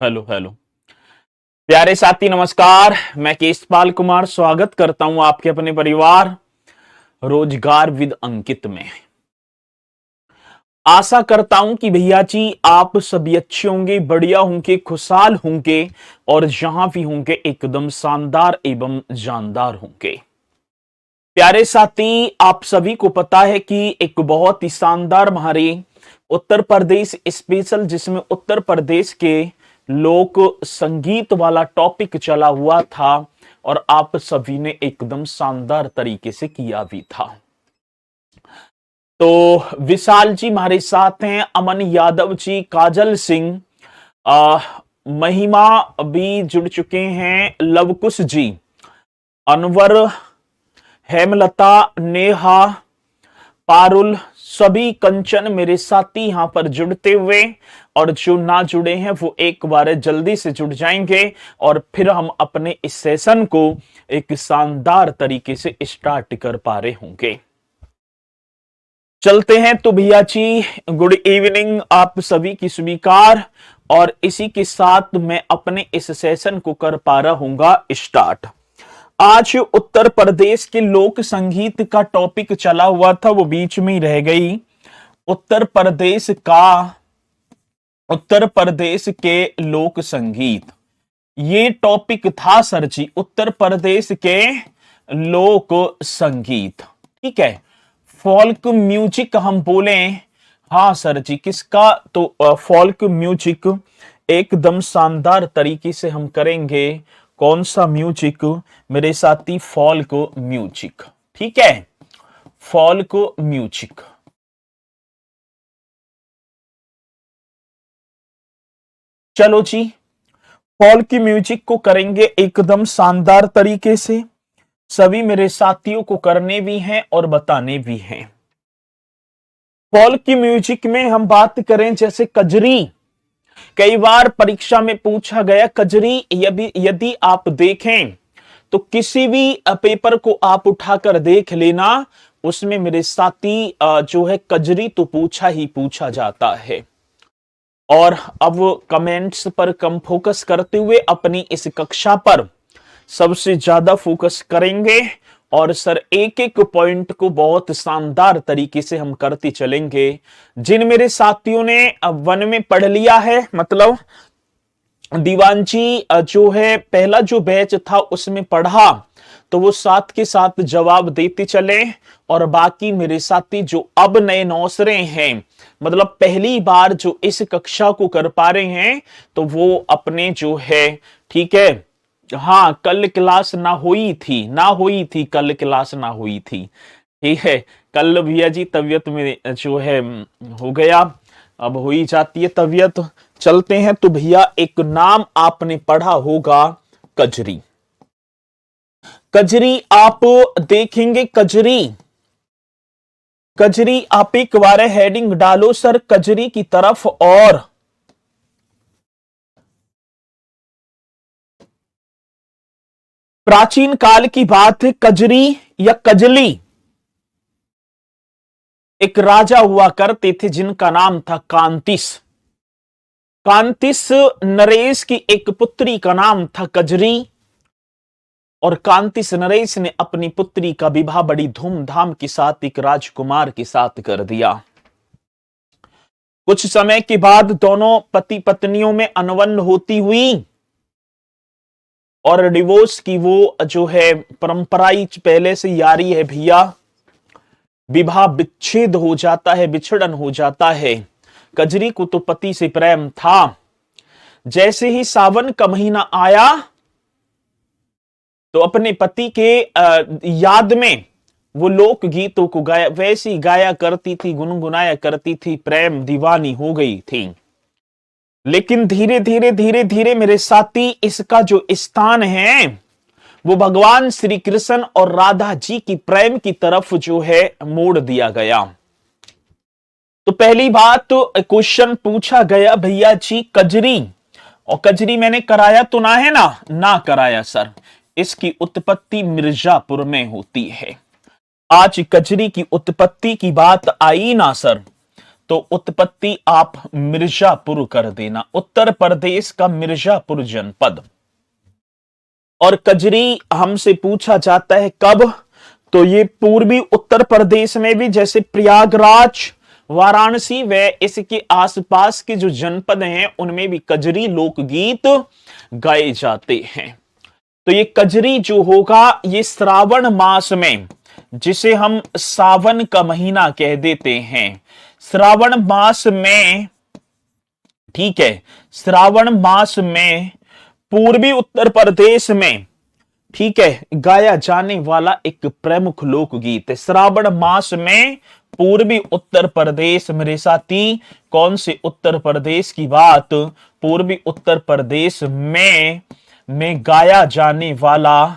Hello hello. प्यारे साथी नमस्कार। मैं केशपाल कुमार स्वागत करता हूं आपके अपने परिवार रोजगार विद अंकित में। आशा करता हूं कि भैया जी आप सभी अच्छे होंगे, बढ़िया होंगे, खुशहाल होंगे और जहां भी होंगे एकदम शानदार एवं जानदार होंगे। प्यारे साथी आप सभी को पता है कि एक बहुत ही शानदार हमारे उत्तर प्रदेश स्पेशल जिसमें उत्तर प्रदेश के लोक संगीत वाला टॉपिक चला हुआ था और आप सभी ने एकदम शानदार तरीके से किया भी था। तो विशाल जी हमारे साथ हैं, अमन यादव जी, काजल सिंह, महिमा भी जुड़ चुके हैं, लवकुश जी, अनवर, हेमलता, नेहा, पारुल, सभी कंचन मेरे साथी यहां पर जुड़ते हुए और जो ना जुड़े हैं वो एक बार जल्दी से जुड़ जाएंगे और फिर हम अपने इस सेशन को एक शानदार तरीके से स्टार्ट कर पा रहे होंगे। चलते हैं तो भैया जी, गुड इवनिंग आप सभी की स्वीकार और इसी के साथ मैं अपने इस सेशन को कर पा रहा हूंगा स्टार्ट। आज उत्तर प्रदेश के लोक संगीत का टॉपिक चला हुआ था, वो बीच में ही रह गई। उत्तर प्रदेश के लोक संगीत, ये टॉपिक था सर जी, उत्तर प्रदेश के लोक संगीत। ठीक है, फोल्क म्यूजिक हम बोले। हाँ सर जी, किसका? तो फोल्क म्यूजिक एकदम शानदार तरीके से हम करेंगे। कौन सा म्यूजिक मेरे साथी? Folk music. ठीक है, फोल्क म्यूजिक। चलो जी, फोल्क म्यूजिक को करेंगे एकदम शानदार तरीके से। सभी मेरे साथियों को करने भी हैं और बताने भी हैं। फोल्क म्यूजिक में हम बात करें जैसे कजरी, कई बार परीक्षा में पूछा गया कजरी। यदि आप देखें तो किसी भी पेपर को आप उठाकर देख लेना, उसमें मेरे साथी जो है कजरी तो पूछा ही पूछा जाता है। और अब कमेंट्स पर कम फोकस करते हुए अपनी इस कक्षा पर सबसे ज्यादा फोकस करेंगे और सर एक एक पॉइंट को बहुत शानदार तरीके से हम करते चलेंगे। जिन मेरे साथियों ने वन में पढ़ लिया है, मतलब दीवानजी जो है पहला जो बैच था उसमें पढ़ा, तो वो साथ के साथ जवाब देते चले। और बाकी मेरे साथी जो अब नए नौसरे हैं, मतलब पहली बार जो इस कक्षा को कर पा रहे हैं, तो वो अपने जो है, ठीक है, हाँ कल क्लास ना हुई थी, कल क्लास ना हुई थी। ठीक है, कल भैया जी तबीयत में जो है हो गया, अब हो ही जाती है तबीयत। चलते हैं तो भैया एक नाम आपने पढ़ा होगा, कजरी। कजरी आप देखेंगे, कजरी आप एक बार हेडिंग डालो सर कजरी की तरफ। और प्राचीन काल की बात है, कजरी या कजली एक राजा हुआ करते थे जिनका नाम था कांतिस। कांतिस नरेश की एक पुत्री का नाम था कजरी और कांतिस नरेश ने अपनी पुत्री का विवाह बड़ी धूमधाम के साथ एक राजकुमार के साथ कर दिया। कुछ समय के बाद दोनों पति पत्नियों में अनबन होती हुई और डिवोर्स की वो जो है परंपरा पहले से जारी है भैया। विवाह विच्छेद हो जाता है, विछड़न हो जाता है। कजरी को तो पति से प्रेम था। जैसे ही सावन का महीना आया तो अपने पति के याद में वो लोक गीतों को गाया, वैसी गाया करती थी, गुनगुनाया करती थी, प्रेम दीवानी हो गई थी। लेकिन धीरे धीरे मेरे साथी इसका जो स्थान है वो भगवान श्री कृष्ण और राधा जी की प्रेम की तरफ जो है मोड़ दिया गया। तो पहली बात तो क्वेश्चन पूछा गया भैया जी कजरी, और कजरी मैंने कराया तो ना है ना कराया सर। इसकी उत्पत्ति मिर्जापुर में होती है। आज कजरी की उत्पत्ति की बात आई ना सर, तो उत्पत्ति आप मिर्जापुर कर देना, उत्तर प्रदेश का मिर्जापुर जनपद। और कजरी हमसे पूछा जाता है कब, तो ये पूर्वी उत्तर प्रदेश में भी, जैसे प्रयागराज, वाराणसी व इसके आसपास के जो जनपद हैं उनमें भी कजरी लोकगीत गाए जाते हैं। तो ये कजरी जो होगा ये श्रावण मास में, जिसे हम सावन का महीना कह देते हैं, श्रावण मास में, ठीक है, श्रावण मास में पूर्वी उत्तर प्रदेश में, ठीक है, गाया जाने वाला एक प्रमुख लोकगीत है। श्रावण मास में पूर्वी उत्तर प्रदेश, मेरे साथी कौन से उत्तर प्रदेश की बात, पूर्वी उत्तर प्रदेश में गाया जाने वाला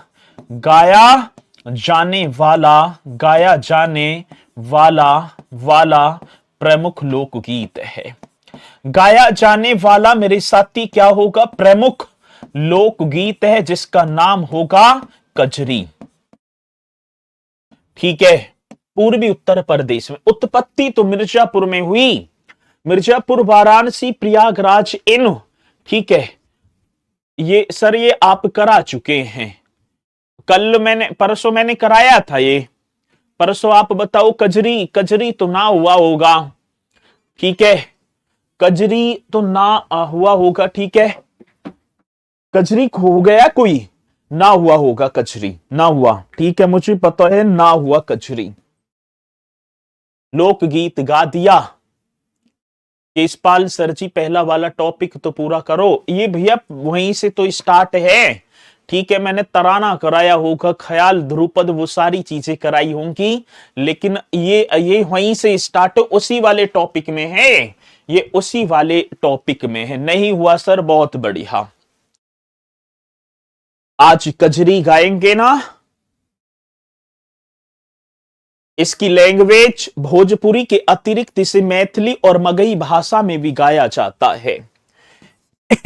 प्रमुख लोकगीत है। गाया जाने वाला मेरे साथी क्या होगा, प्रमुख लोकगीत है जिसका नाम होगा कजरी। ठीक है, पूर्वी उत्तर प्रदेश में उत्पत्ति तो मिर्जापुर में हुई, मिर्जापुर, वाराणसी, प्रयागराज, इन, ठीक है, ये सर ये आप करा चुके हैं, कल मैंने, परसों मैंने कराया था ये, परसों आप बताओ कजरी तो ना हुआ होगा, ठीक है, कजरी तो ना हुआ होगा, ठीक है, कजरी हो गया कोई, ना हुआ होगा कजरी, ना हुआ, ठीक है, मुझे पता है ना हुआ कजरी। लोकगीत गा दिया। केशपाल सर जी पहला वाला टॉपिक तो पूरा करो, ये भैया वहीं से तो स्टार्ट है, ठीक है, मैंने तराना कराया होगा, ख्याल, ध्रुपद, वो सारी चीजें कराई होंगी, लेकिन ये वहीं से स्टार्ट, उसी वाले टॉपिक में है, ये उसी वाले टॉपिक में है। नहीं हुआ सर, बहुत बढ़िया। आज कजरी गाएंगे ना, इसकी लैंग्वेज भोजपुरी के अतिरिक्त इसे मैथिली और मगही भाषा में भी गाया जाता है।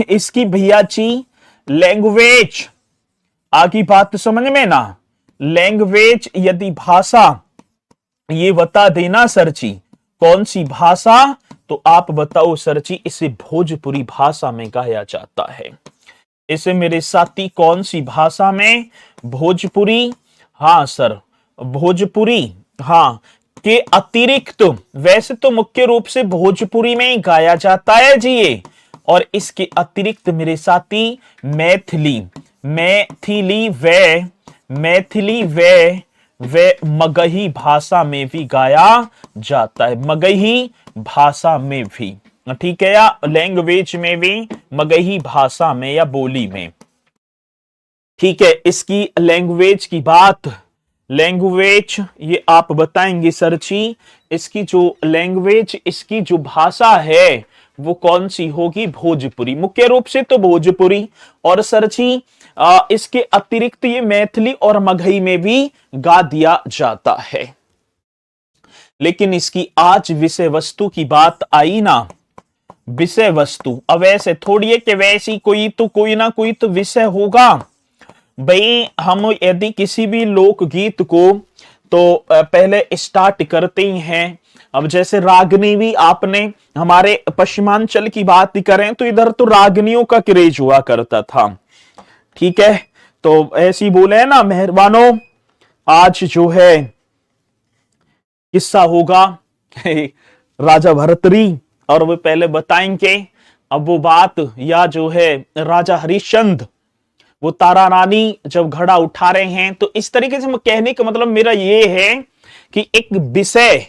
इसकी भैया जी लैंग्वेज, आगे बात समझ में ना, लैंग्वेज यदि भाषा ये बता देना सर जी कौन सी भाषा, तो आप बताओ सर जी, इसे भोजपुरी भाषा में गाया जाता है। इसे मेरे साथी कौन सी भाषा में, भोजपुरी, हाँ सर भोजपुरी, हाँ, के अतिरिक्त, वैसे तो मुख्य रूप से भोजपुरी में ही गाया जाता है जी ये, और इसके अतिरिक्त मेरे साथी मैथिली व मगही भाषा में भी गाया जाता है, मगही भाषा में भी, ठीक है, या लैंग्वेज में भी, मगही भाषा में या बोली में, ठीक है। इसकी लैंग्वेज की बात, लैंग्वेज ये आप बताएंगे सर जी, इसकी जो लैंग्वेज, इसकी जो भाषा है वो कौन सी होगी, भोजपुरी, मुख्य रूप से तो भोजपुरी, और सर जी इसके अतिरिक्त ये मैथिली और मगही में भी गा दिया जाता है। लेकिन इसकी आज विषय वस्तु की बात आई ना, विषय वस्तु, अब ऐसे थोड़ी है कि वैसी कोई ना कोई तो विषय होगा भाई। हम यदि किसी भी लोकगीत को तो पहले स्टार्ट करते ही हैं, अब जैसे रागनी भी, आपने हमारे पश्चिमांचल की बात करें तो इधर तो रागनियों का क्रेज हुआ करता था, ठीक है, तो ऐसी बोले है ना मेहरबानों, आज जो है किस्सा होगा राजा भरतरी, और वो पहले बताएंगे, अब वो बात, या जो है राजा हरिश्चंद्र, वो तारा रानी जब घड़ा उठा रहे हैं, तो इस तरीके से कहने का मतलब मेरा ये है कि एक विषय,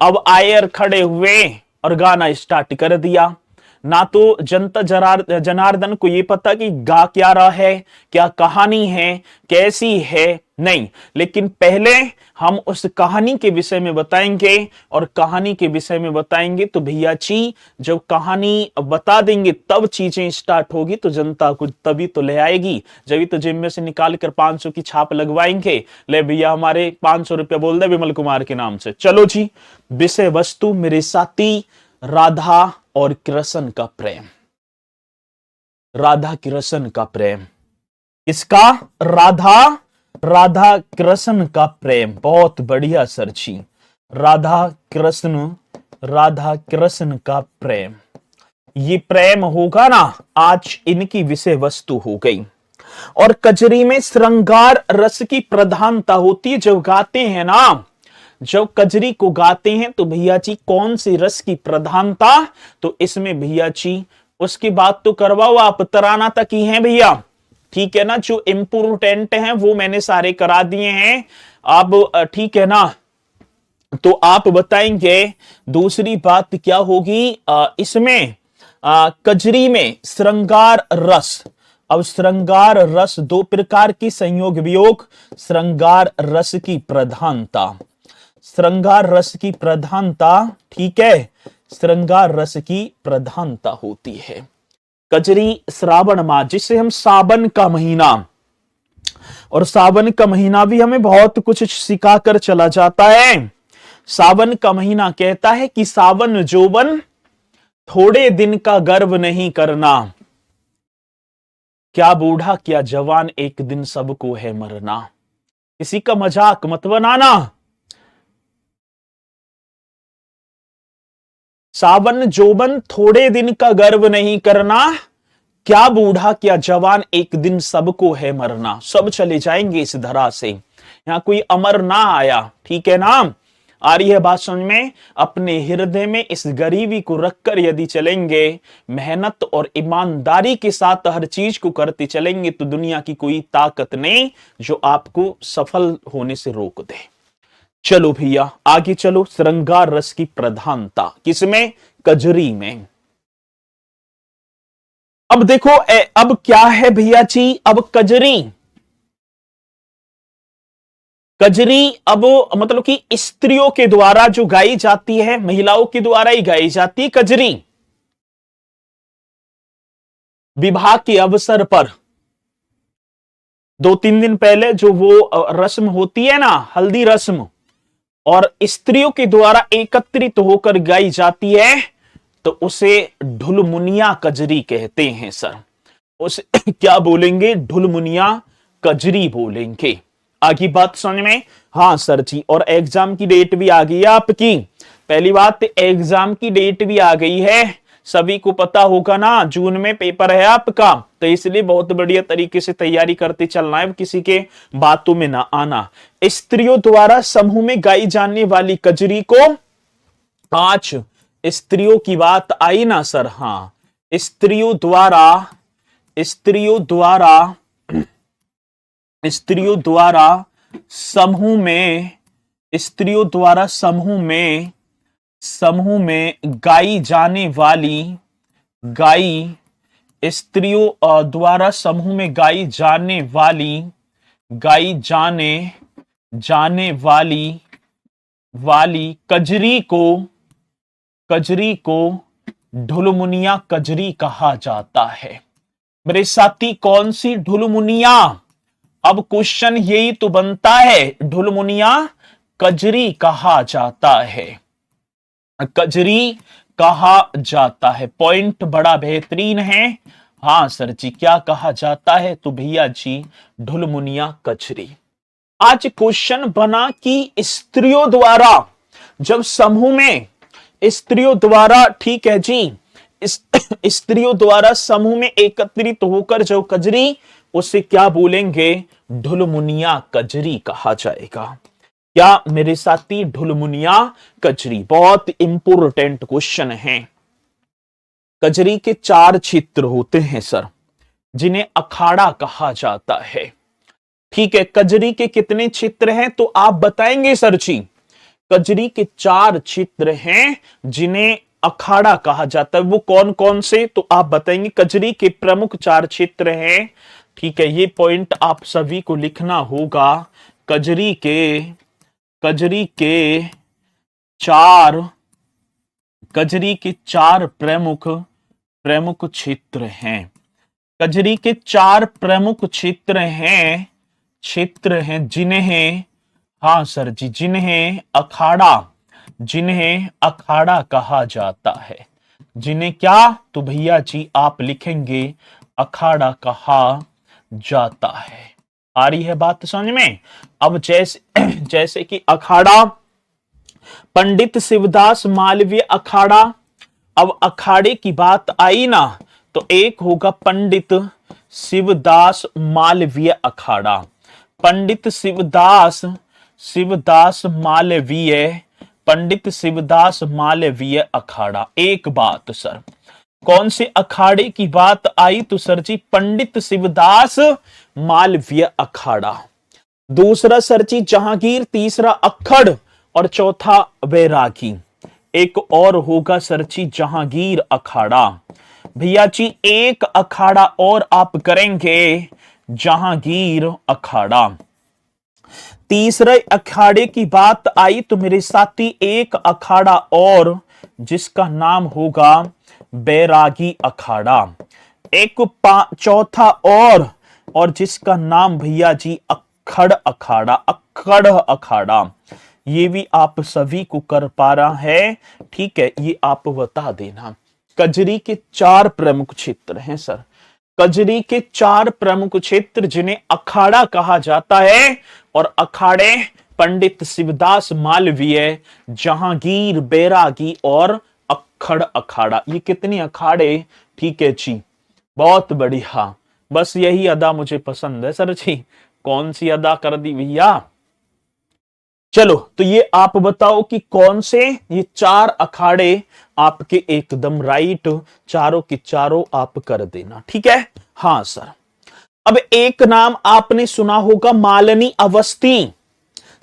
अब आयर खड़े हुए और गाना स्टार्ट कर दिया, ना तो जनता जनार्दन को ये पता कि गा क्या रहा है, क्या कहानी है, कैसी है, नहीं, लेकिन पहले हम उस कहानी के विषय में बताएंगे, और कहानी के विषय में बताएंगे तो भैया जी जब कहानी बता देंगे तब चीजें स्टार्ट होगी, तो जनता को तभी तो ले आएगी, जब तो जेब में से निकाल कर 500 की छाप लगवाएंगे, ले भैया हमारे 500 रुपया बोल दे विमल कुमार के नाम से। चलो जी, विषय वस्तु मेरे साथी, राधा और कृष्ण का प्रेम, राधा कृष्ण का प्रेम, इसका राधा कृष्ण का प्रेम, बहुत बढ़िया सर जी, राधा कृष्ण राधा कृष्ण का प्रेम, ये प्रेम होगा ना, आज इनकी विषय वस्तु हो गई। और कजरी में श्रृंगार रस की प्रधानता होती है। जब गाते हैं ना, जब कजरी को गाते हैं तो भैया जी कौन सी रस की प्रधानता, तो इसमें भैया जी उसकी बात तो करवाओ आप, तराना तक ही है भैया, ठीक है ना। जो इंपोर्टेंट हैं वो मैंने सारे करा दिए हैं अब, ठीक है ना। तो आप बताएंगे दूसरी बात क्या होगी इसमें, कजरी में श्रृंगार रस। अब श्रृंगार रस दो प्रकार की, संयोग वियोग, श्रृंगार रस की प्रधानता, श्रृंगार रस की प्रधानता, ठीक है, श्रृंगार रस की प्रधानता होती है। कजरी श्रावण माह, जिसे हम सावन का महीना, और सावन का महीना भी हमें बहुत कुछ सिखा कर चला जाता है। सावन का महीना कहता है कि सावन जोबन थोड़े दिन का गर्व नहीं करना, क्या बूढ़ा क्या जवान एक दिन सबको है मरना। किसी का मजाक मत बनाना। सावन जोबन थोड़े दिन का गर्व नहीं करना, क्या बूढ़ा क्या जवान एक दिन सबको है मरना। सब चले जाएंगे इस धरा से, यहां कोई अमर ना आया, ठीक है ना। आ रही है बात समझ में। अपने हृदय में इस गरीबी को रखकर यदि चलेंगे, मेहनत और ईमानदारी के साथ हर चीज को करते चलेंगे, तो दुनिया की कोई ताकत नहीं जो आपको सफल होने से रोक दे। चलो भैया आगे चलो। श्रृंगार रस की प्रधानता किसमें, कजरी में। अब देखो अब क्या है भैया जी, अब कजरी, कजरी अब मतलब कि स्त्रियों के द्वारा जो गाई जाती है, महिलाओं के द्वारा ही गाई जाती है कजरी। विवाह के अवसर पर 2-3 दिन पहले जो वो रस्म होती है ना, हल्दी रस्म, और स्त्रियों के द्वारा एकत्रित होकर गाई जाती है, तो उसे ढुलमुनिया कजरी कहते हैं सर। उसे क्या बोलेंगे, ढुलमुनिया कजरी बोलेंगे। आगे बात समझ में। हाँ सर जी, और एग्जाम की डेट भी आ गई है आपकी। पहली बात, एग्जाम की डेट भी आ गई है, सभी को पता होगा ना, जून में पेपर है आपका, तो इसलिए बहुत बढ़िया तरीके से तैयारी करते चलना है, किसी के बातों में ना आना। स्त्रियों द्वारा समूह में गाई जाने वाली कजरी को, आज स्त्रियों की बात आई ना सर, हाँ, स्त्रियों द्वारा, स्त्रियों द्वारा, स्त्रियों द्वारा समूह में, स्त्रियों द्वारा समूह में, समूह में गाई जाने वाली, गाई, स्त्रियों द्वारा समूह में गाई जाने वाली, गाई जाने जाने वाली कजरी को, कजरी को ढुलमुनिया कजरी कहा जाता है। मेरे साथी कौन सी ढुलमुनिया, अब क्वेश्चन यही तो बनता है, ढुलमुनिया कजरी कहा जाता है, कजरी कहा जाता है। पॉइंट बड़ा बेहतरीन है। हाँ सर जी, क्या कहा जाता है, तो भैया जी ढुलमुनिया कजरी। आज क्वेश्चन बना कि स्त्रियों द्वारा, जब समूह में स्त्रियों द्वारा, ठीक है जी, स्त्रियों द्वारा समूह में एकत्रित होकर जो कजरी, उसे क्या बोलेंगे, ढुलमुनिया कजरी कहा जाएगा। क्या मेरे साथी, ढुलमुनिया कजरी। बहुत इंपोर्टेंट क्वेश्चन है। कजरी के 4 क्षेत्र होते हैं सर, जिन्हें अखाड़ा कहा जाता है, ठीक है। कजरी के कितने क्षेत्र हैं, तो आप बताएंगे सर जी। कजरी के 4 क्षेत्र हैं जिन्हें अखाड़ा कहा जाता है। वो कौन कौन से, तो आप बताएंगे। कजरी के प्रमुख 4 क्षेत्र हैं, ठीक है। ये पॉइंट आप सभी को लिखना होगा। कजरी के 4, कजरी के 4 प्रमुख क्षेत्र हैं। कजरी के 4 प्रमुख क्षेत्र हैं जिन्हें, हाँ सर जी, जिन्हें अखाड़ा कहा जाता है। जिन्हें क्या, तो भैया जी आप लिखेंगे अखाड़ा कहा जाता है। आ रही है बात समझ में। अब जैसे जैसे कि अखाड़ा पंडित शिवदास मालवीय अखाड़ा। अब अखाड़े की बात आई ना, तो एक होगा पंडित शिवदास मालवीय अखाड़ा। पंडित शिवदास, शिवदास मालवीय, पंडित शिवदास मालवीय अखाड़ा। एक बात सर, कौन से अखाड़े की बात आई? तो सर जी पंडित शिवदास मालवीय अखाड़ा। दूसरा सर जी जहांगीर, तीसरा अक्खड़ और चौथा बैरागी। एक और होगा सर जी जहांगीर अखाड़ा। भैया जी एक अखाड़ा और आप करेंगे जहांगीर अखाड़ा। तीसरे अखाड़े की बात आई तो मेरे साथी एक अखाड़ा और, जिसका नाम होगा बैरागी अखाड़ा। एक चौथा और जिसका नाम भैया जी अक्खड़ अखाड़ा, अक्खड़ अखाड़ा। ये भी आप सभी को कर पा रहा है, ठीक है, ये आप बता देना। कजरी के 4 प्रमुख क्षेत्र हैं सर, कजरी के 4 प्रमुख क्षेत्र जिन्हें अखाड़ा कहा जाता है, और अखाड़े पंडित शिवदास मालवीय, जहांगीर, बैरागी और अक्खड़ अखाड़ा। ये कितने अखाड़े? ठीक है जी, बहुत बढ़िया। बस यही अदा मुझे पसंद है सर जी। कौन सी अदा कर दी भैया? चलो तो ये आप बताओ कि कौन से ये 4 अखाड़े आपके एकदम राइट, चारों के चारों आप कर देना, ठीक है। हाँ सर। अब एक नाम आपने सुना होगा, मालिनी अवस्थी,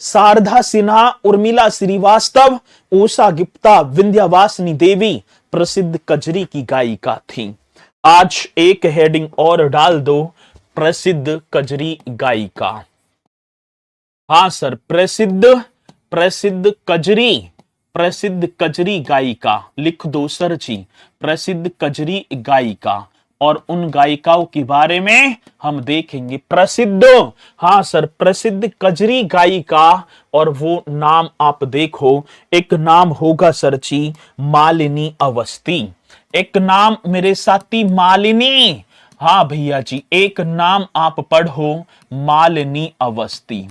शारदा सिन्हा, उर्मिला श्रीवास्तव, उषा गुप्ता, विंध्यवासिनी देवी प्रसिद्ध कजरी की गायिका थी। आज एक हेडिंग और डाल दो, प्रसिद्ध कजरी गायिका। हाँ सर, प्रसिद्ध कजरी, प्रसिद्ध कजरी गायिका लिख दो सर जी, प्रसिद्ध कजरी गायिका। और उन गायिकाओं के बारे में हम देखेंगे। प्रसिद्ध, हाँ सर, प्रसिद्ध कजरी गायिका। और वो नाम आप देखो, एक नाम होगा सर जी मालिनी अवस्थी। एक नाम मेरे साथी मालिनी, हाँ भैया जी, एक नाम आप पढ़ो मालिनी अवस्थी।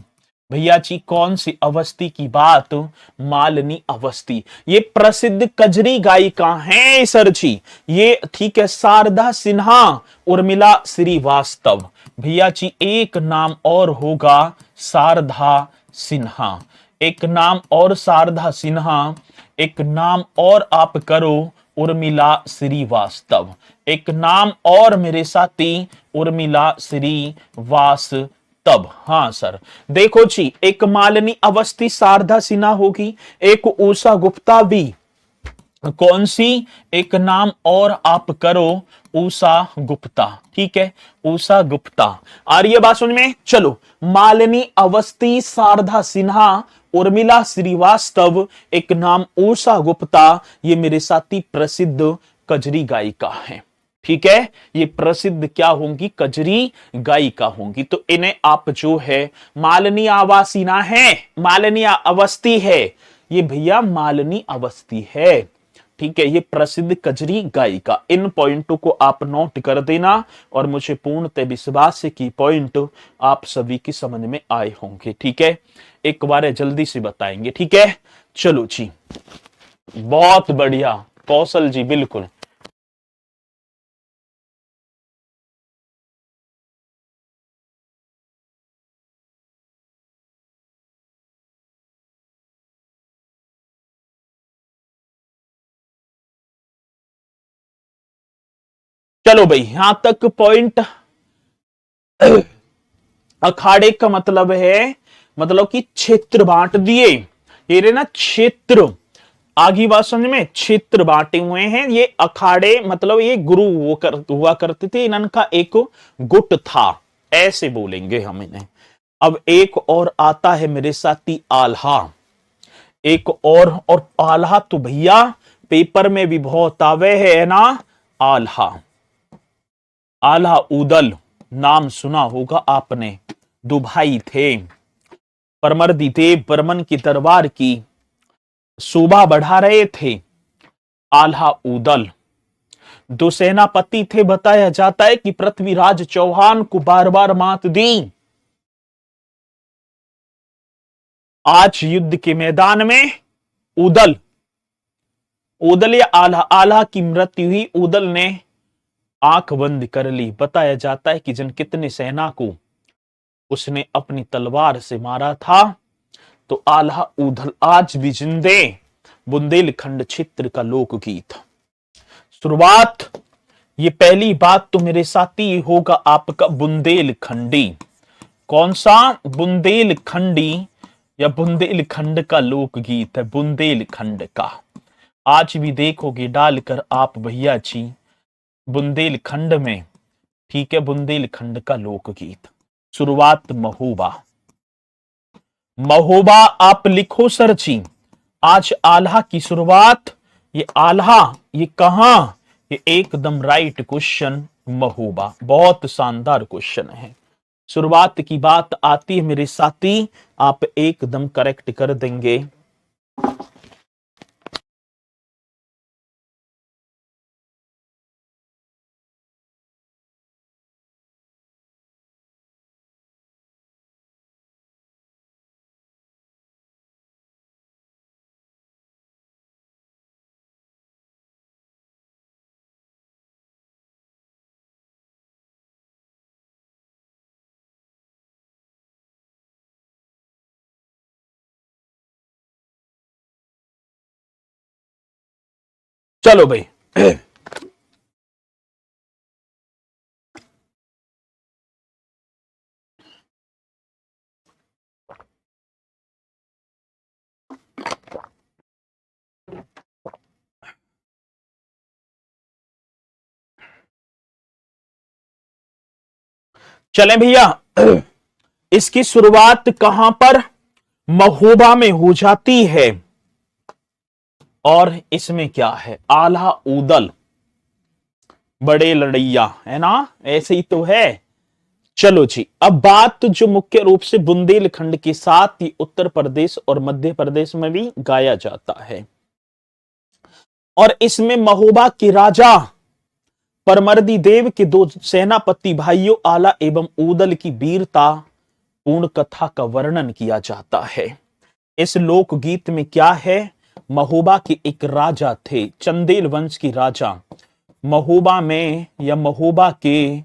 भैया जी कौन सी अवस्थी की बात? मालिनी अवस्थी। ये प्रसिद्ध कजरी गायिका हैं सर जी, ये ठीक है। शारदा सिन्हा, उर्मिला श्रीवास्तव। भैया जी एक नाम और होगा शारदा सिन्हा, एक नाम और शारदा सिन्हा, एक नाम और आप करो उर्मिला श्रीवास्तव, एक नाम और मेरे साथी उर्मिला श्रीवास्तव। तब हाँ सर, देखो जी, एक मालिनी अवस्थी शारदा सिन्हा होगी, एक उषा गुप्ता भी। कौन सी? एक नाम और आप करो उषा गुप्ता, ठीक है, उषा गुप्ता। आ रही है बात समझ में? चलो, मालिनी अवस्थी, शारदा सिन्हा, उर्मिला श्रीवास्तव, एक नाम उषा गुप्ता, ये मेरे साथी प्रसिद्ध कजरी गायिका है, ठीक है। ये प्रसिद्ध क्या होंगी? कजरी गायिका होंगी। तो इन्हें आप जो है मालिनी आवासीना है, मालिनी अवस्थी है, ये भैया मालिनी अवस्थी है, ठीक है। ये प्रसिद्ध कजरी गायिका। इन पॉइंटों को आप नोट कर देना, और मुझे पूर्णतः विश्वास है कि पॉइंट आप सभी की समझ में आए होंगे, ठीक है। एक बार जल्दी से बताएंगे, ठीक है। चलो जी, बहुत बढ़िया कौशल जी, बिल्कुल। चलो भाई, यहां तक पॉइंट। अखाड़े का मतलब है, मतलब कि क्षेत्र बांट दिए, ये रे ना क्षेत्र। आगे बात समझ में, क्षेत्र बांटे हुए हैं ये अखाड़े, मतलब ये गुरु हुआ करते थे, इनका एक गुट था, ऐसे बोलेंगे हम इन्हें। अब एक और आता है मेरे साथी आल्हा, एक और आल्हा तो भैया पेपर में भी बहुत आवे है ना। आल्हा, आल्हा उदल नाम सुना होगा आपने। दो भाई थे, परमर्दी देव बर्मन की दरबार की शोभा बढ़ा रहे थे। आल्हा उदल दो सेनापति थे, बताया जाता है कि पृथ्वीराज चौहान को बार बार मात दी। आज युद्ध के मैदान में उदल, उदल या आल्हा, आल्हा की मृत्यु हुई, उदल ने आंख बंद कर ली। बताया जाता है कि जन कितने सेना को उसने अपनी तलवार से मारा था। तो आल्हा उदल आज भी जिंदे, बुंदेलखंड क्षेत्र का लोकगीत। शुरुआत, ये पहली बात तो मेरे साथी ये होगा आपका बुंदेलखंडी। कौन सा? बुंदेलखंडी या बुंदेलखंड का लोकगीत है, बुंदेलखंड का। आज भी देखोगे डालकर आप भैया जी बुंदेलखंड में, ठीक है, बुंदेलखंड का लोकगीत। शुरुआत महोबा, महोबा आप लिखो सर जी। आज आल्हा की शुरुआत, ये आल्हा, ये कहां? ये एकदम राइट क्वेश्चन, महोबा। बहुत शानदार क्वेश्चन है। शुरुआत की बात आती है मेरे साथी, आप एकदम करेक्ट कर देंगे। चलो भाई, चले भैया। इसकी शुरुआत कहां पर? महोबा में हो जाती है। और इसमें क्या है? आल्हा उदल, बड़े लड़ैया, है ना, ऐसे ही तो है। चलो जी, अब बात जो मुख्य रूप से बुंदेलखंड के साथ ही उत्तर प्रदेश और मध्य प्रदेश में भी गाया जाता है। और इसमें महोबा के राजा परमर्दी देव के दो सेनापति भाइयों आला एवं उदल की वीरता पूर्ण कथा का वर्णन किया जाता है। इस लोकगीत में क्या है? महोबा के एक राजा थे, चंदेल वंश की राजा। महोबा में या महोबा के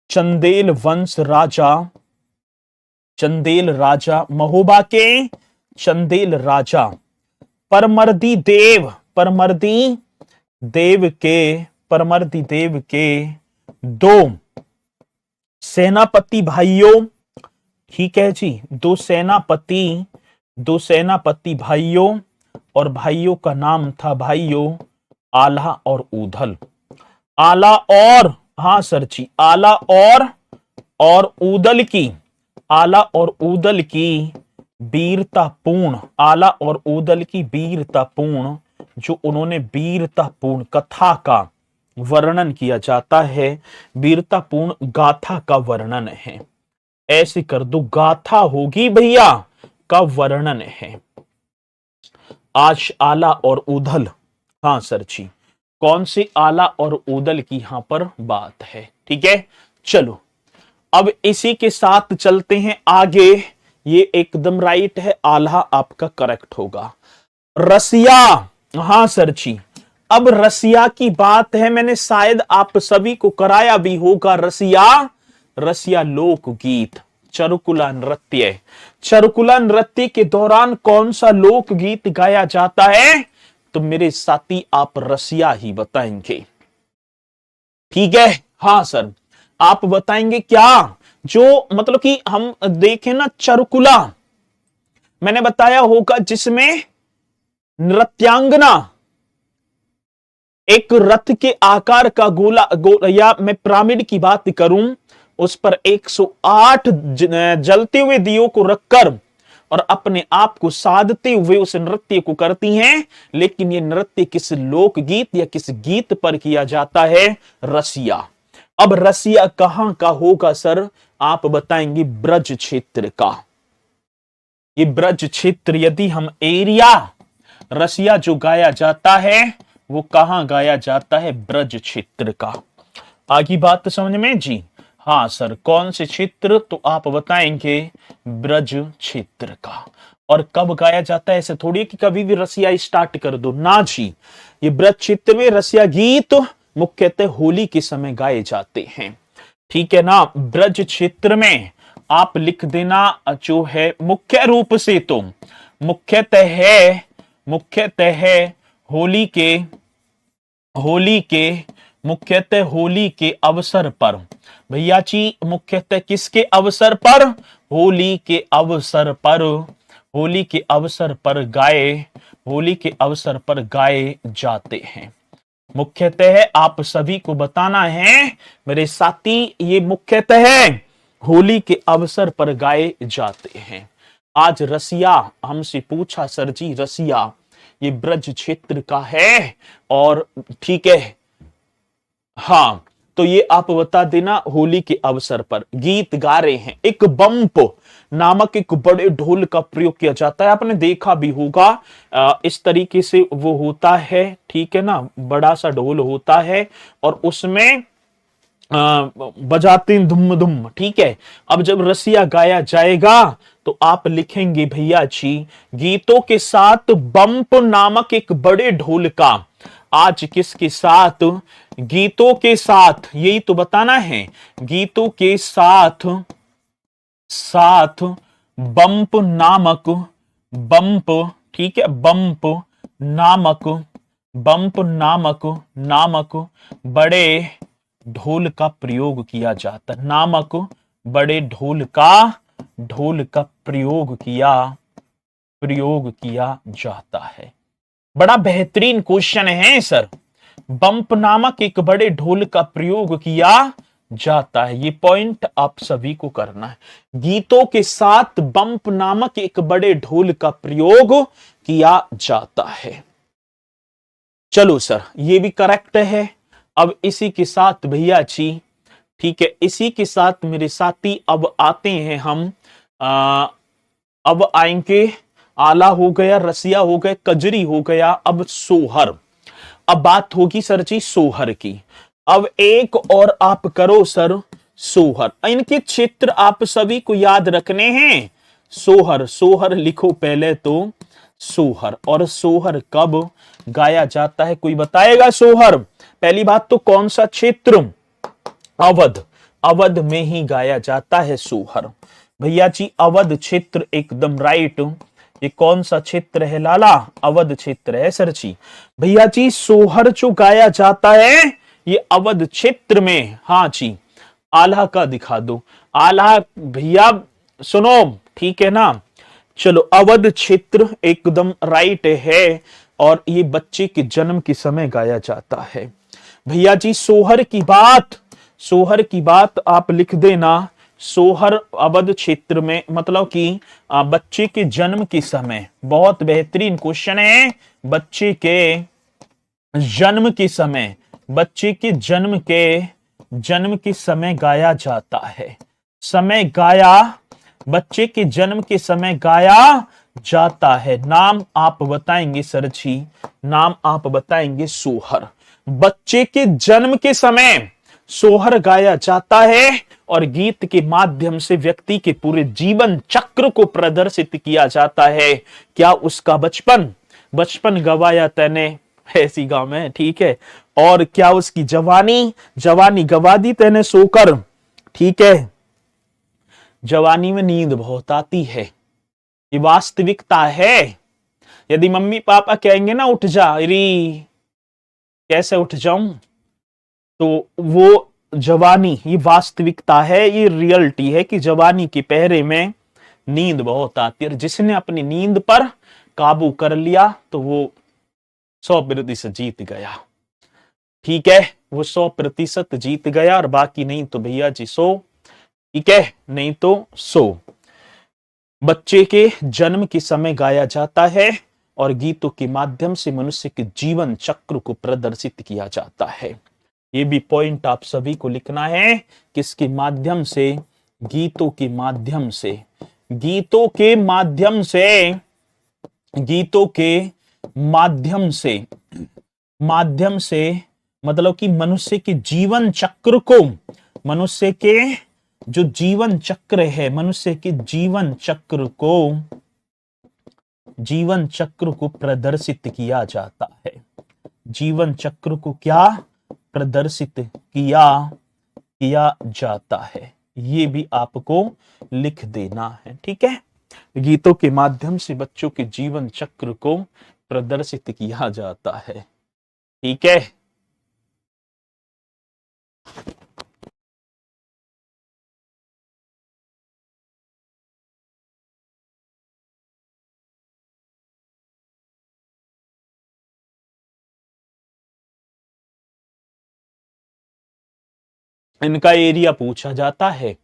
चंदेल वंश राजा, चंदेल राजा, महोबा के चंदेल राजा परमर्दी देव, परमर्दी देव के दो सेनापति भाइयों, ठीक है जी, दो सेनापति भाइयों, और भाइयों का नाम था भाइयों आल्हा और उदल। आला और, हां सर जी, आला और उदल की, आला और उदल की वीरतापूर्ण, आला और उदल की वीरतापूर्ण, जो उन्होंने वीरतापूर्ण कथा का वर्णन किया जाता है, वीरतापूर्ण गाथा का वर्णन है। ऐसे कर दो, गाथा होगी भैया का वर्णन है। आज आला और उदल, हां सर जी, कौन से आला और उदल की यहां पर बात है, ठीक है। चलो अब इसी के साथ चलते हैं आगे। ये एकदम राइट है, आल्हा आपका करेक्ट होगा। रसिया, हां सर जी, अब रसिया की बात है, मैंने शायद आप सभी को कराया भी होगा रसिया। रसिया लोकगीत, चरुकुला नृत्य। चरुकुला नृत्य के दौरान कौन सा लोकगीत गाया जाता है? तो मेरे साथी आप रसिया ही बताएंगे, ठीक है। हां सर, आप बताएंगे क्या? जो मतलब कि हम देखें ना, चरुकुला मैंने बताया होगा जिसमें नृत्यांगना एक रथ के आकार का गोला या मैं पिरामिड की बात करूं, उस पर 108 जलते हुए दियों को रखकर और अपने आप को साधते हुए उस नृत्य को करती हैं। लेकिन यह नृत्य किस लोकगीत या किस गीत पर किया जाता है? रसिया। अब रसिया कहां का होगा सर? आप बताएंगे ब्रज क्षेत्र का। ये ब्रज क्षेत्र, यदि हम एरिया, रसिया जो गाया जाता है वो कहां गाया जाता है? ब्रज क्षेत्र का। आगे बात समझ में जी? हां सर, कौन से क्षेत्र? तो आप बताएंगे ब्रज क्षेत्र का। और कब गाया जाता है? ऐसे थोड़ी है कि कभी भी रसिया स्टार्ट कर दो, ना जी। ये ब्रज क्षेत्र में रसिया गीत मुख्यतः होली के समय गाए जाते हैं, ठीक है ना। ब्रज क्षेत्र में आप लिख देना जो है मुख्य रूप से तो मुख्यतः है होली के मुख्यतः होली के अवसर पर, भैया जी मुख्यतः किसके अवसर पर? होली के अवसर पर, होली के अवसर पर गाए जाते हैं। मुख्यतः आप सभी को बताना है मेरे साथी, ये मुख्यतः होली के अवसर पर गाए जाते हैं। आज रसिया हमसे पूछा, सर जी रसिया ये ब्रज क्षेत्र का है और ठीक है, हाँ, तो ये आप बता देना। होली के अवसर पर गीत गा रहे हैं, एक बम्प नामक एक बड़े ढोल का प्रयोग किया जाता है, आपने देखा भी होगा। इस तरीके से वो होता है, ठीक है ना, बड़ा सा ढोल होता है और उसमें बजाते धुम धुम, ठीक है। अब जब रसिया गाया जाएगा तो आप लिखेंगे भैया जी गीतों के साथ बम्प नामक एक बड़े ढोल का, आज किसके साथ? गीतों के साथ, यही तो बताना है, गीतों के साथ बम्प बम्प, ठीक है, बम्प नामक बड़े ढोल का प्रयोग किया जाता, नामक बड़े ढोल का प्रयोग किया जाता है। बड़ा बेहतरीन क्वेश्चन है सर। बम्प नामक एक बड़े ढोल का प्रयोग किया जाता है, ये पॉइंट आप सभी को करना है। गीतों के साथ बम्प नामक एक बड़े ढोल का प्रयोग किया जाता है। चलो सर ये भी करेक्ट है। अब इसी के साथ भैया जी, ठीक है, इसी के साथ मेरे साथी अब आते हैं हम, अब आएंगे, आला हो गया, रसिया हो गए, कजरी हो गया, अब सोहर। अब बात होगी सर जी सोहर की। अब एक और आप करो सर सोहर, इनके क्षेत्र आप सभी को याद रखने हैं। सोहर लिखो पहले तो सोहर, और सोहर कब गाया जाता है कोई बताएगा? सोहर पहली बात तो कौन सा क्षेत्र? अवध में ही गाया जाता है सोहर। भैया जी अवध क्षेत्र एकदम राइट। ये कौन सा क्षेत्र है लाला? अवध क्षेत्र है सर जी। भैया जी सोहर जो गाया जाता है ये अवध क्षेत्र में, हाँ जी। आल्हा का दिखा दो, आल्हा भैया सुनो, ठीक है ना। चलो अवध क्षेत्र एकदम राइट है, और ये बच्चे के जन्म के समय गाया जाता है। भैया जी सोहर की बात आप लिख देना। सोहर अवध क्षेत्र में, मतलब कि बच्चे के जन्म के समय, बहुत बेहतरीन क्वेश्चन है। बच्चे के जन्म के समय गाया जाता है, बच्चे के जन्म के समय गाया जाता है। नाम आप बताएंगे सर जी, नाम आप बताएंगे सोहर। बच्चे के जन्म के समय सोहर गाया जाता है, और गीत के माध्यम से व्यक्ति के पूरे जीवन चक्र को प्रदर्शित किया जाता है। क्या उसका बचपन गवाया तैने ऐसी गांव में, ठीक है, और क्या उसकी जवानी गवा दी तैने सोकर, ठीक है। जवानी में नींद बहुत आती है, ये वास्तविकता है। यदि मम्मी पापा कहेंगे ना उठ जा, अरे कैसे उठ जाऊं, तो वो जवानी, ये वास्तविकता है, ये रियलिटी है कि जवानी के पहरे में नींद बहुत आती है। जिसने अपनी नींद पर काबू कर लिया तो वो 100% जीत गया, ठीक है, वो 100% जीत गया, और बाकी नहीं तो भैया जी 100, ठीक है, नहीं तो 100। बच्चे के जन्म के समय गाया जाता है, और गीतों के माध्यम से मनुष्य के जीवन चक्र को प्रदर्शित किया जाता है। ये भी पॉइंट आप सभी को लिखना है, किसके माध्यम से? गीतों के माध्यम से, गीतों के माध्यम से, मतलब कि मनुष्य के जीवन चक्र को, मनुष्य के जो जीवन चक्र है, मनुष्य के जीवन चक्र को जीवन चक्र को प्रदर्शित किया जाता है। जीवन चक्र को क्या प्रदर्शित किया जाता है, ये भी आपको लिख देना है। ठीक है, गीतों के माध्यम से बच्चों के जीवन चक्र को प्रदर्शित किया जाता है। ठीक है, इनका एरिया पूछा जाता है,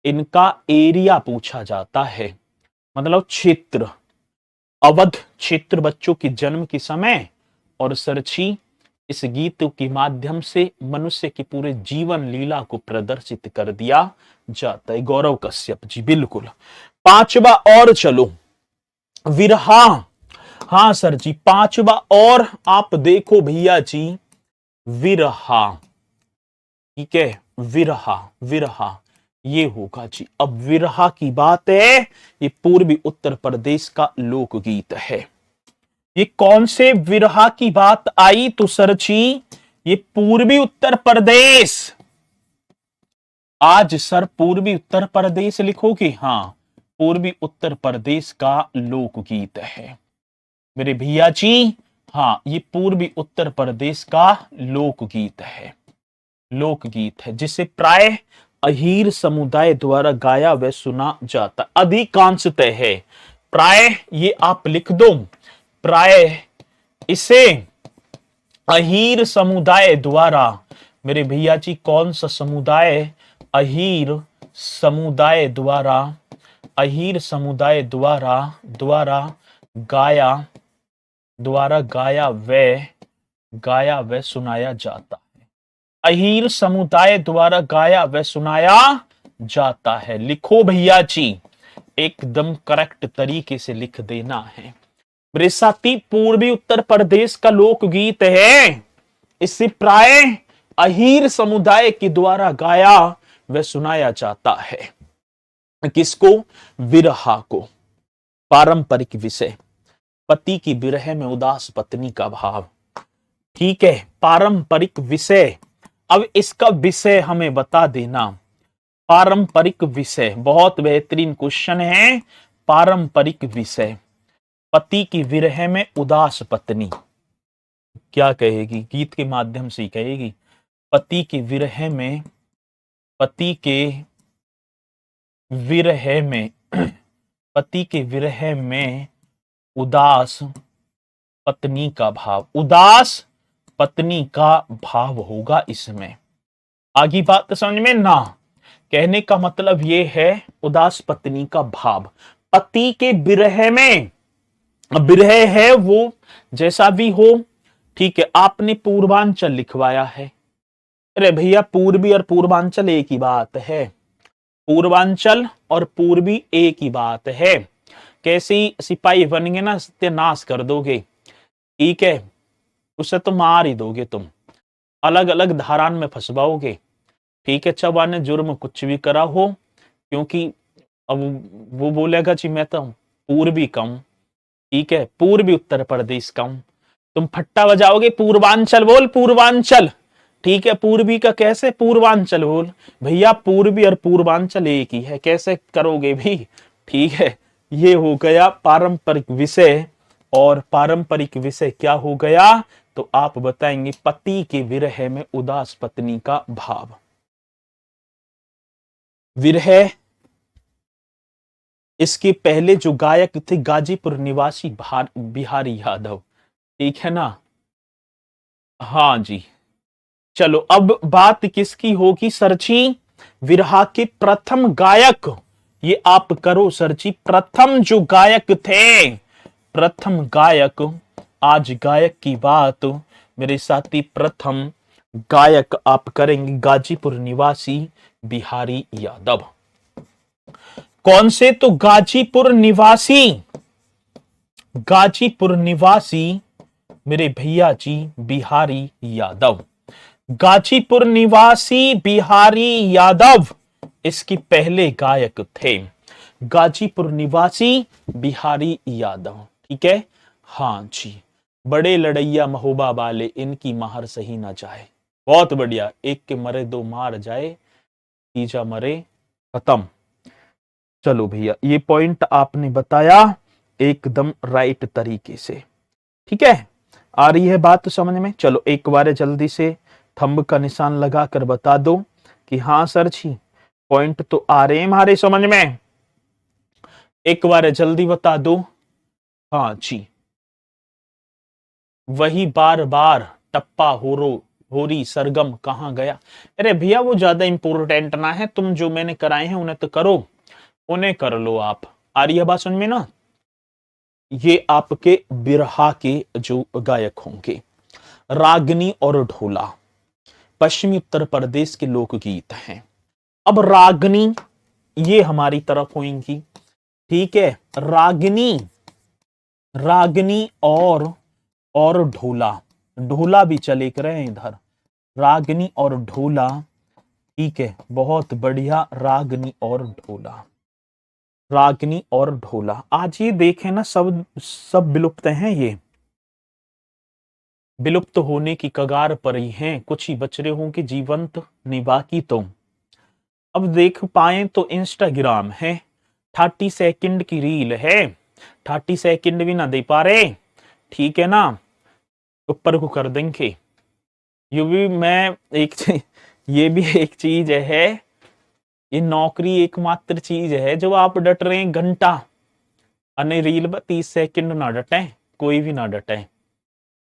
इनका एरिया पूछा जाता है, मतलब क्षेत्र, अवध क्षेत्र बच्चों के जन्म के समय, और सरछी इस गीत के माध्यम से मनुष्य की पूरे जीवन लीला को प्रदर्शित कर दिया जाता है। गौरव कश्यप जी, बिल्कुल। पांचवा और चलो, विरहा। हाँ सर जी, पांचवा और आप देखो भैया जी, विरहा। ठीक है, विरहा, विरहा ये होगा जी। अब विरहा की बात है, ये पूर्वी उत्तर प्रदेश का लोकगीत है। ये कौन से विरहा की बात आई तो सर जी, ये पूर्वी उत्तर प्रदेश। आज सर पूर्वी उत्तर प्रदेश लिखोगे? हाँ, पूर्वी उत्तर प्रदेश का लोकगीत है मेरे भैया जी। हाँ, ये पूर्वी उत्तर प्रदेश का लोकगीत है, लोकगीत है जिसे प्राय अहीर समुदाय द्वारा गाया व सुना जाता, अधिकांशतः है। प्राय ये आप लिख दो, प्राय इसे अहीर समुदाय द्वारा, मेरे भैया जी कौन सा समुदाय? अहीर समुदाय द्वारा, अहीर समुदाय द्वारा गाया व सुनाया जाता है। अहीर समुदाय द्वारा गाया व सुनाया जाता है। लिखो भैया जी, एकदम करेक्ट तरीके से लिख देना है। मेरे साथी, पूर्वी उत्तर प्रदेश का लोकगीत है, इसे प्राय अहीर समुदाय के द्वारा गाया व सुनाया जाता है। किसको? विरहा को। पारंपरिक विषय, पति की विरह में उदास पत्नी का भाव। ठीक है, पारंपरिक विषय। अब इसका विषय हमें बता देना। पारंपरिक विषय बहुत बेहतरीन क्वेश्चन है। पारंपरिक विषय, पति की विरह में उदास पत्नी क्या कहेगी? गीत के माध्यम से कहेगी, पति की विरह में, पति के विरह में पति के विरह में उदास पत्नी का भाव, उदास पत्नी का भाव होगा इसमें। आगे बात समझ में ना? कहने का मतलब यह है उदास पत्नी का भाव, पति के विरह में। विरह है वो जैसा भी हो, ठीक है। आपने पूर्वांचल लिखवाया है, अरे भैया पूर्वी और पूर्वांचल एक ही बात है, पूर्वांचल और पूर्वी एक ही बात है। कैसे सिपाही बनेंगे ना, सत्यानाश कर दोगे, ठीक है, उसे तो मार ही दोगे तुम, अलग अलग धारान में फंसवाओगे, ठीक है। चाहे ने जुर्म कुछ भी करा हो, क्योंकि अब वो बोलेगा जी मैं तो पूर्वी का हूं, ठीक है, पूर्वी उत्तर प्रदेश का हूं, तुम फट्टा बजाओगे पूर्वांचल बोल, पूर्वांचल, ठीक है। पूर्वी का कैसे? पूर्वांचल बोल। भैया पूर्वी और पूर्वांचल एक ही है, कैसे करोगे भी? ठीक है, ये हो गया पारंपरिक विषय। और पारंपरिक विषय क्या हो गया तो आप बताएंगे, पति के विरह में उदास पत्नी का भाव। विरह, इसके पहले जो गायक थे गाजीपुर निवासी बिहारी यादव, ठीक है ना? हाँ जी। चलो अब बात किसकी होगी सरची? विरहा के प्रथम गायक, ये आप करो सरची, प्रथम जो गायक थे, प्रथम गायक, आज गायक की बात मेरे साथी, प्रथम गायक आप करेंगे गाजीपुर निवासी बिहारी यादव। कौन से? तो गाजीपुर निवासी, गाजीपुर निवासी मेरे भैया जी बिहारी यादव, गाजीपुर निवासी बिहारी यादव इसके पहले गायक थे, गाजीपुर निवासी बिहारी यादव, ठीक है, हाँ जी। बड़े लड़ैया महोबा वाले, इनकी मार सही ना जाए। बहुत बढ़िया, एक के मरे दो मार जाए, तीजा मरे खत्म। चलो भैया, ये पॉइंट आपने बताया एकदम राइट तरीके से। ठीक है, आ रही है बात तो समझ में। चलो एक बार जल्दी से थंब का निशान लगाकर बता दो कि हाँ सर जी, पॉइंट तो आ रहे हैं हमारे समझ में। एक बार जल्दी बता दो। हाँ जी, वही बार बार टप्पा होरी सरगम कहाँ गया। अरे भैया वो ज्यादा इंपोर्टेंट ना है, तुम जो मैंने कराए हैं उन्हें तो करो, उन्हें कर लो आप। आ रही है बात समझ में ना। ये आपके बिरहा के जो गायक होंगे, रागनी और ढोला, पश्चिमी उत्तर प्रदेश के लोकगीत हैं। अब रागनी ये हमारी तरफ होंगी, ठीक है। रागनी, रागनी और ढोला, ढोला भी चले कर रहे हैं इधर। रागनी और ढोला, ठीक है, बहुत बढ़िया। रागनी और ढोला, रागनी और ढोला, आज ये देखें ना, सब सब विलुप्त हैं, ये विलुप्त होने की कगार पर ही हैं। कुछ ही बच रहे होंगे जीवंत, नहीं बाकी तो। अब देख पाए तो इंस्टाग्राम है, 30 सेकंड की रील है, 30 सेकंड भी ना दे पा रहे, ठीक है ना, ऊपर को कर देंगे। ये भी मैं एक ये भी एक चीज है, ये नौकरी एकमात्र चीज है जो आप डट रहे हैं घंटा, अने रील पर 30 सेकंड ना डटे, कोई भी ना डटे।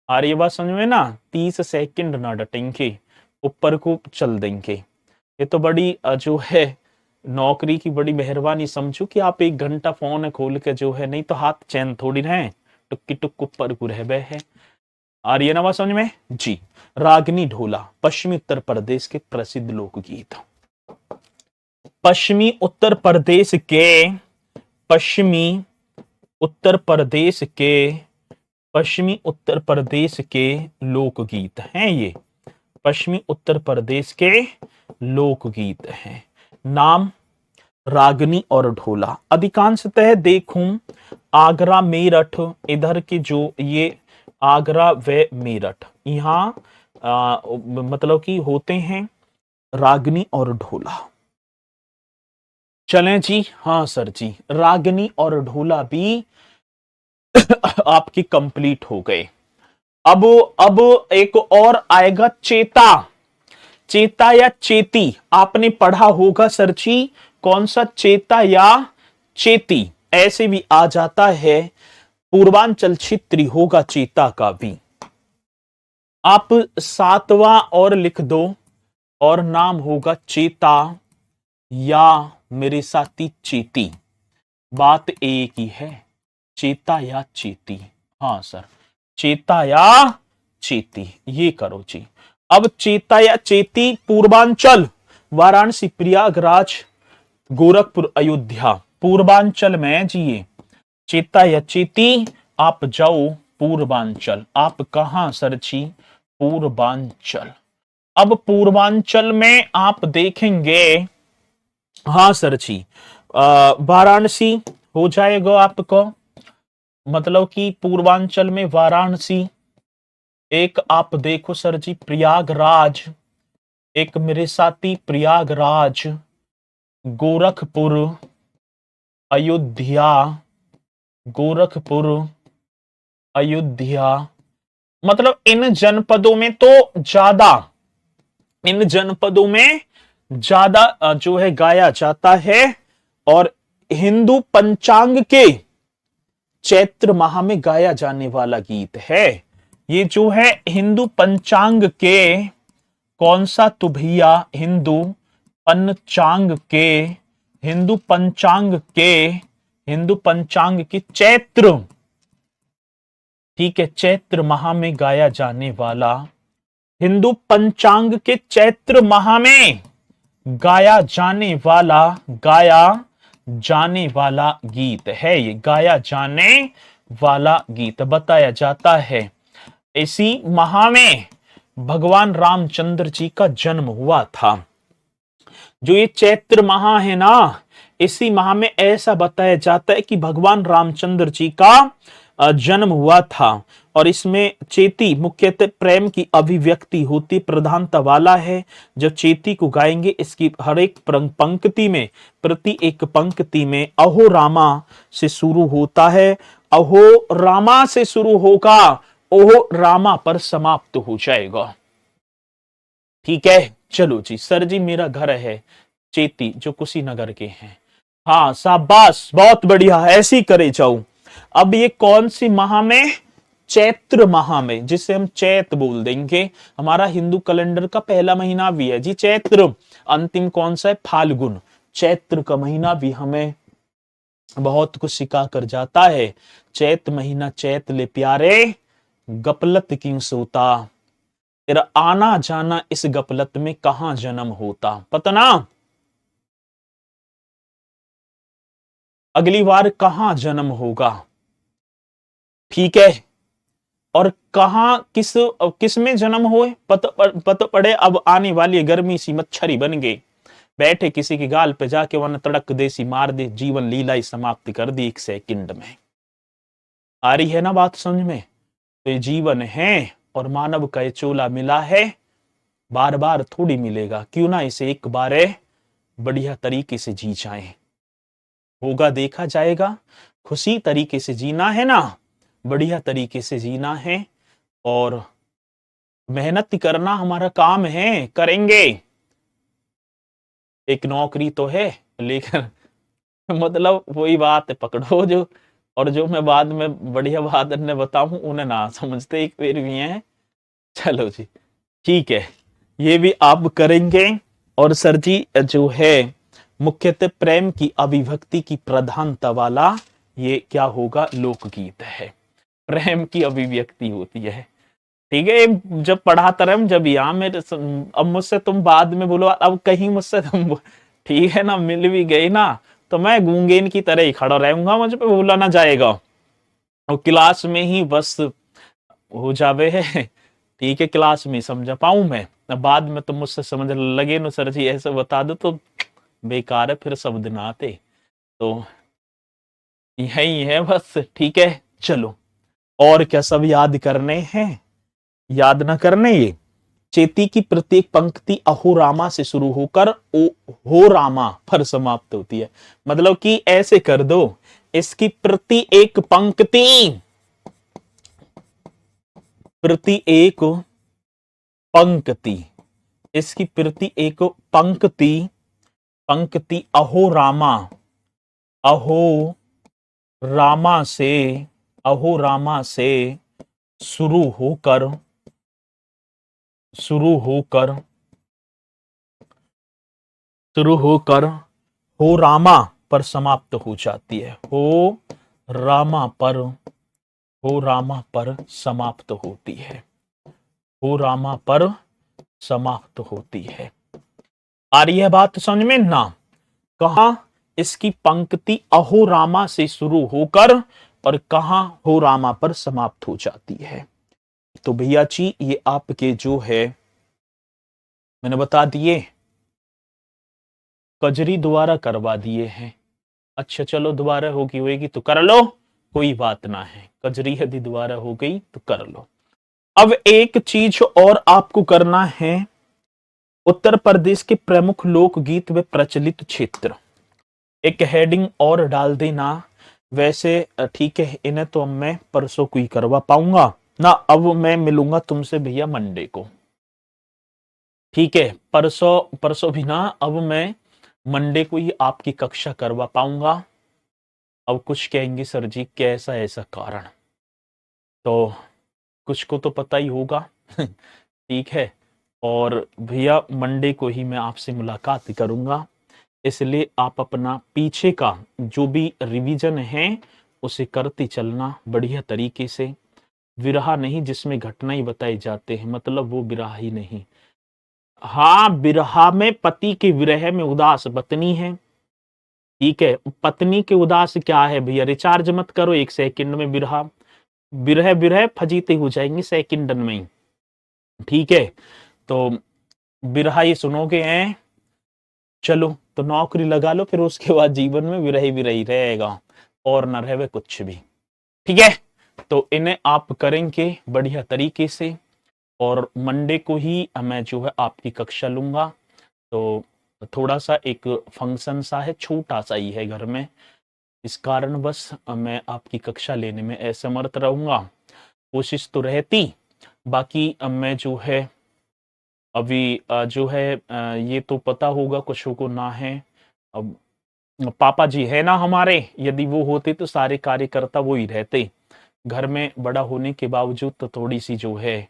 आ रही है बात समझ में ना, 30 सेकंड ना डटेंगे, ऊपर को चल देंगे। ये तो बड़ी जो है नौकरी की बड़ी मेहरबानी समझो कि आप 1 घंटा फोन खोल के जो है, नहीं तो हाथ चैन थोड़ी रहे, टुक्की टुक ऊपर को रह है। आ रही है ना बात समझ में जी। रागनी ढोला पश्चिमी उत्तर प्रदेश के प्रसिद्ध लोकगीत, पश्चिमी उत्तर प्रदेश के, पश्चिमी उत्तर प्रदेश के, पश्चिमी उत्तर प्रदेश के लोकगीत हैं ये, पश्चिमी उत्तर प्रदेश के लोकगीत हैं। नाम रागनी और ढोला। अधिकांशतः देखूं आगरा मेरठ, इधर के जो ये आगरा व मेरठ, यहाँ मतलब कि होते हैं रागनी और ढोला। चलें जी, हाँ सर जी, रागनी और ढोला भी आपकी कंप्लीट हो गए। अब एक और आएगा चेता, चेता या चेती, आपने पढ़ा होगा सर जी, कौन सा चेता या चेती, ऐसे भी आ जाता है, पूर्वांचल क्षेत्री होगा चेता का भी। आप 7वां और लिख दो, और नाम होगा चेता या मेरे साथी चेती, बात एक ही है, चेता या चेती। हाँ सर, चेता या चेती, ये करो जी। अब चेता या चेती पूर्वांचल, वाराणसी, प्रयागराज, गोरखपुर, अयोध्या, पूर्वांचल में जी ये चेता या चेती। आप जाओ पूर्वांचल, आप कहां सर जी, पूर्वांचल। अब पूर्वांचल में आप देखेंगे, हाँ सर जी, वाराणसी हो जाएगा आपको, मतलब कि पूर्वांचल में वाराणसी। एक आप देखो सर जी प्रयागराज, एक मेरे साथी प्रयागराज, गोरखपुर, अयोध्या, गोरखपुर, अयोध्या, मतलब इन जनपदों में तो ज्यादा, इन जनपदों में ज्यादा जो है गाया जाता है। और हिंदू पंचांग के चैत्र माह में गाया जाने वाला गीत है ये, जो है हिंदू पंचांग के, कौन सा तो भैया, हिंदू पंचांग के, हिंदू पंचांग के, हिंदू पंचांग के चैत्र, ठीक है, चैत्र माह में गाया जाने वाला, हिंदू पंचांग के चैत्र माह में गाया जाने वाला, गाया जाने वाला गीत है ये, गाया जाने वाला गीत। बताया जाता है इसी माह में भगवान रामचंद्र जी का जन्म हुआ था। जो ये चैत्र माह है ना, इसी माह में ऐसा बताया जाता है कि भगवान रामचंद्र जी का जन्म हुआ था और इसमें चेती मुख्यतः प्रेम की अभिव्यक्ति होती प्रधानता वाला है। जब चेती को गाएंगे इसकी हर एक पंक्ति में, प्रति एक पंक्ति में अहो रामा से शुरू होता है। अहो रामा से शुरू होगा, ओहो रामा पर समाप्त हो जाएगा। ठीक है, चलो जी। सर जी मेरा घर है चेती, जो कुशीनगर के हैं। हाँ शाबाश, बहुत बढ़िया, ऐसे ही करे जाओ। अब ये कौन सी माह में? चैत्र माह में, जिसे हम चैत बोल देंगे। हमारा हिंदू कैलेंडर का पहला महीना भी है जी चैत्र। अंतिम कौन सा है? फाल्गुन। चैत्र का महीना भी हमें बहुत कुछ सिखा कर जाता है। चैत महीना चैत ले प्यारे, गपलत क्यों सोता, तेरा आना जाना इस गपलत में कहां जन्म होता। पता ना अगली बार कहां जन्म होगा। ठीक है, और कहां किस में जन्म होए पता पड़े। अब आने वाली गर्मी सी मच्छरी बन गए, बैठे किसी की गाल पे जाके वन तड़क देसी मार दे, जीवन लीला ही समाप्त कर दी 1 सेकंड में। आ रही है ना बात समझ में? तो ये जीवन है और मानव का ये चोला मिला है, बार बार थोड़ी मिलेगा। क्यों ना इसे एक बार बढ़िया तरीके से जी जाए, होगा देखा जाएगा। खुशी तरीके से जीना है ना, बढ़िया तरीके से जीना है और मेहनत करना हमारा काम है, करेंगे। एक नौकरी तो है लेकिन मतलब वही बात है, पकड़ो जो। और जो मैं बाद में बढ़िया बात ने बताऊं उन्हें ना समझते एक पेर भी हैं। चलो जी ठीक है, ये भी आप करेंगे। और सर जी जो है मुख्यतः प्रेम की अभिव्यक्ति की प्रधानता वाला ये क्या होगा? लोकगीत है, प्रेम की अभिव्यक्ति होती है। ठीक है, जब पढ़ाता रहे जब यहाँ मेरे अब मुझसे तुम बाद में बोलो, अब कहीं मुझसे तुम ठीक है ना मिल भी गई ना, तो मैं गूंगेन की तरह ही खड़ा रहूंगा, मुझे पे बोला ना जाएगा। और क्लास में ही बस हो जावे है। ठीक है, क्लास में समझा पाऊं मैं, बाद में तुम मुझसे समझ लगे ना सर जी ऐसे बता दो तो बेकार है, फिर शब्द ना आते। तो यही है बस। ठीक है चलो, और क्या सब याद करने हैं? याद ना करने ये चेती की प्रत्येक पंक्ति अहो रामा से शुरू होकर ओ हो रामा पर समाप्त होती है। मतलब कि ऐसे कर दो, इसकी प्रति एक पंक्ति, प्रति एक पंक्ति, इसकी प्रति एक पंक्ति, पंक्ति अहो रामा, अहो रामा से, अहो रामा से शुरू होकर, शुरू होकर, शुरू होकर हो रामा पर समाप्त हो जाती है। हो रामा पर, हो रामा पर समाप्त होती है, हो रामा पर समाप्त होती है। आ रही है बात समझ में ना? कहा इसकी पंक्ति अहो रामा से शुरू होकर और कहा हो रामा पर समाप्त हो जाती है। तो भैया जी ये आपके जो है मैंने बता दिए, कजरी दोबारा करवा दिए हैं। अच्छा चलो दोबारा होगी तो कर लो, कोई बात ना है। कजरी यदि दोबारा हो गई तो कर लो। अब एक चीज और आपको करना है, उत्तर प्रदेश के प्रमुख लोकगीत व प्रचलित क्षेत्र, एक हेडिंग और डाल देना। वैसे ठीक है, इन्हें तो मैं परसों को ही करवा पाऊंगा ना। अब मैं मिलूंगा तुमसे भैया मंडे को। ठीक है, परसों परसों भी ना, अब मैं मंडे को ही आपकी कक्षा करवा पाऊंगा। अब कुछ कहेंगे सर जी कैसा ऐसा कारण, तो कुछ को तो पता ही होगा। ठीक है, और भैया मंडे को ही मैं आपसे मुलाकात करूंगा, इसलिए आप अपना पीछे का जो भी रिवीजन है उसे करते चलना बढ़िया तरीके से। विरहा नहीं जिसमें घटना ही बताए जाते हैं, मतलब वो विरहा ही नहीं। हाँ, विरहा में पति के विरह में उदास पत्नी है। ठीक है, पत्नी के उदास क्या है भैया, रिचार्ज मत करो 1 सेकंड में विरहा, विरह विरह फजीते हो जाएंगे सेकंड में ही। ठीक है, तो विरहा ये सुनोगे हैं, चलो तो नौकरी लगा लो, फिर उसके बाद जीवन में विरही विरही रहेगा और न रहे कुछ भी। ठीक है, तो इन्हें आप करेंगे बढ़िया तरीके से और मंडे को ही मैं जो है आपकी कक्षा लूँगा। तो थोड़ा-सा एक फंक्शन सा है, छोटा-सा ही है घर में, इस कारणवश मैं आपकी कक्षा लेने में असमर्थ रहूँगा। कोशिश तो रहती, बाकी मैं जो है अभी जो है ये तो पता होगा कुछों को ना है। अब पापा जी है ना हमारे, यदि वो होते तो सारे कार्यकर्ता वो ही रहते। घर में बड़ा होने के बावजूद तो थोड़ी-सी जो है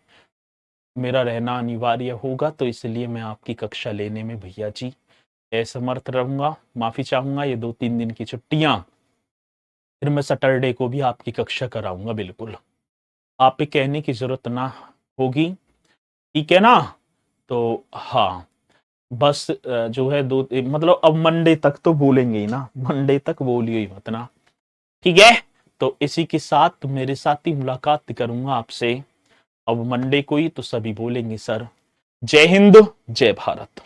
मेरा रहना अनिवार्य होगा, तो इसलिए मैं आपकी कक्षा लेने में भैया जी असमर्थ रहूँगा। माफ़ी चाहूँगा, ये 2-3 दिन की छुट्टियाँ, फिर मैं सैटरडे को भी आपकी कक्षा कराऊँगा बिल्कुल। आप पे कहने की ज़रूरत ना होगी, ठीक है ना? तो हाँ, बस जो है 2 मतलब अब मंडे तक तो बोलेंगे ही ना, मंडे तक बोलियो ही मत ना, ठीक है? तो इसी के साथ मेरे साथ ही मुलाकात करूँगा आपसे अब मंडे को ही, तो सभी बोलेंगे सर, जय हिंद, जय भारत।